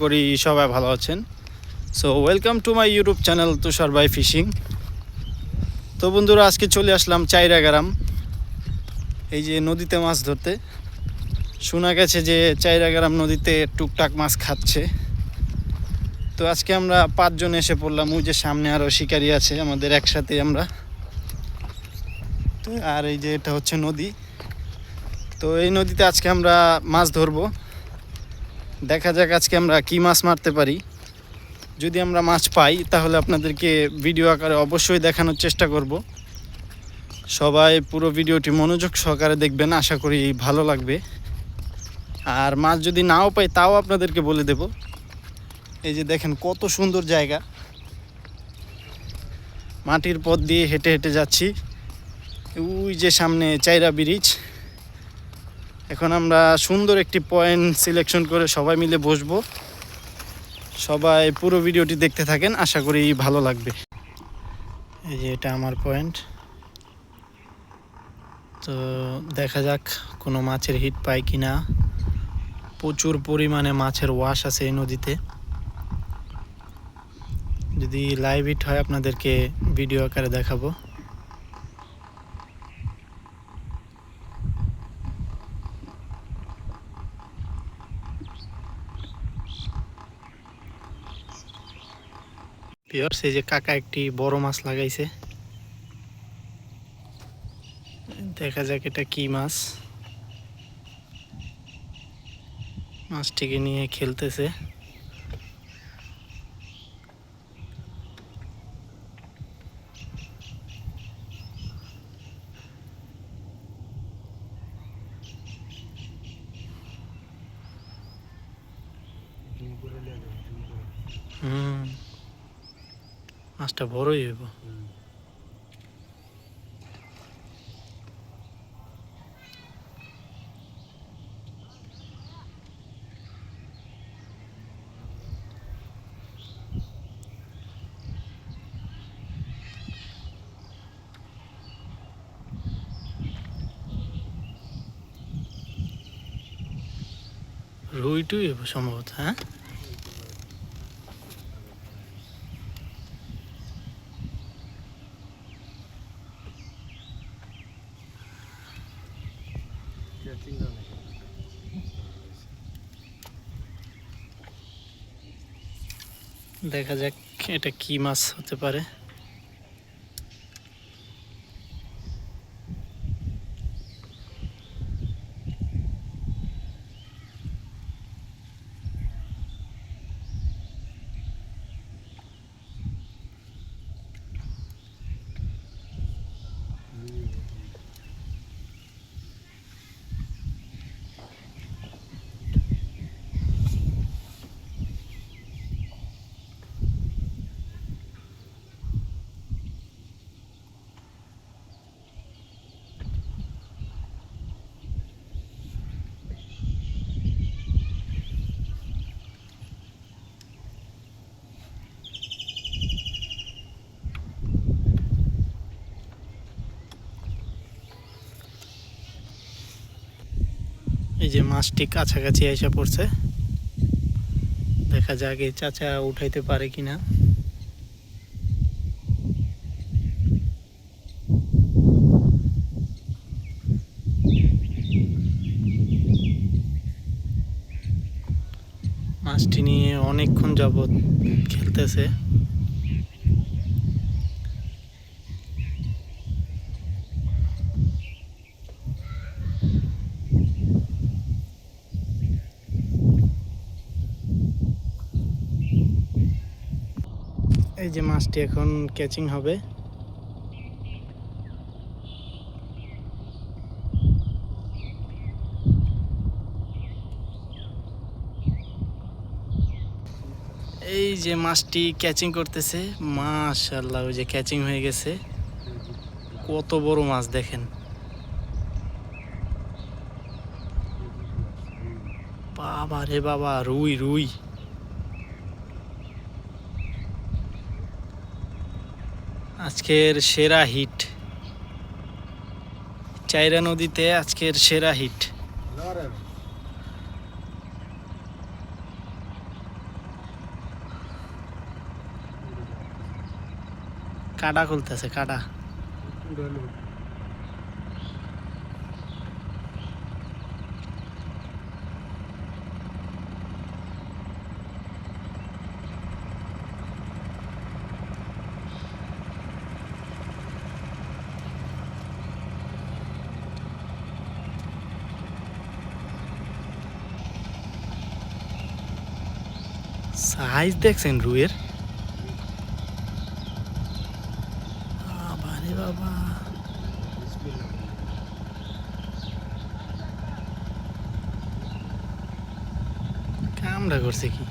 করি সবাই ভালো আছেন। So welcome to my YouTube channel Tushar by fishing. তো বন্ধুরা, আজকে চলে আসলাম চাইরা গ্রাম, এই যে নদীতে মাছ ধরতে। শোনা গেছে যে চাইরা গ্রাম নদীতে টুকটাক মাছ খাচ্ছে। তো আজকে আমরা 5 জন এসে পড়লাম। ওই যে সামনে আরও শিকারি আছে আমাদের, একসাথে আমরা। তো আর এই যে এটা হচ্ছে নদী। তো এই নদীতে আজকে আমরা মাছ ধরবো। দেখা যাক আজকে আমরা কি মাছ মারতে পারি। যদি আমরা মাছ পাই তাহলে আপনাদেরকে ভিডিও আকারে অবশ্যই দেখানোর চেষ্টা করব। সবাই পুরো ভিডিওটি মনোযোগ সহকারে দেখবেন, আশা করি ভালো লাগবে। আর মাছ যদি নাও পাই তাও আপনাদেরকে বলে দেব। এই যে দেখেন কত সুন্দর জায়গা, মাটির পথ দিয়ে হেঁটে হেঁটে যাচ্ছি। ওই যে সামনে চাইরা ব্রিজ। এখন আমরা সুন্দর একটি পয়েন্ট সিলেকশন করে সবাই মিলে বসবো। সবাই পুরো ভিডিওটি দেখতে থাকেন, আশা করি ভালো লাগবে। এই যে এটা আমার পয়েন্ট। তো দেখা যাক কোনো মাছের হিট পাই কি না। প্রচুর পরিমাণে মাছের ওয়াশ আছে এই নদীতে। যদি লাইভ হিট হয় আপনাদেরকে ভিডিও আকারে দেখাবো। ভিউয়ার্স, এই যে কাকা একটি বড় মাছ লাগাইছে। দেখা যাক এটা কি মাছ। মাছটিকে নিয়ে খেলতেছে। মাছটা বড়ই হইব। রুইটুই হইব সম্ভবত। হ্যাঁ, দেখা যাক এটা কি মাছ হতে পারে। এই যে মাছটি কাছাকাছি এসে পড়ছে। দেখা যাক এই চাচা উঠাইতে পারে কিনা। মাছটি নিয়ে অনেকক্ষণ যাবৎ খেলতেছে। এই যে মাছটি এখন ক্যাচিং হবে। এই যে মাছটি ক্যাচিং করতেছে। মাশাআল্লাহ, ওই যে ক্যাচিং হয়ে গেছে। কত বড় মাছ দেখেন। বাবা রে বাবা, রুই রুই। আজকের সেরা হিট চাইরা নদীতে, আজকের সেরা হিট। কাটা খুলতেছে কাটা। উড়ালো। সাইজ দেখছেন রুইয়ের? বাবারে বাবা, বিসমিল্লাহ। কামড়া করছে কি?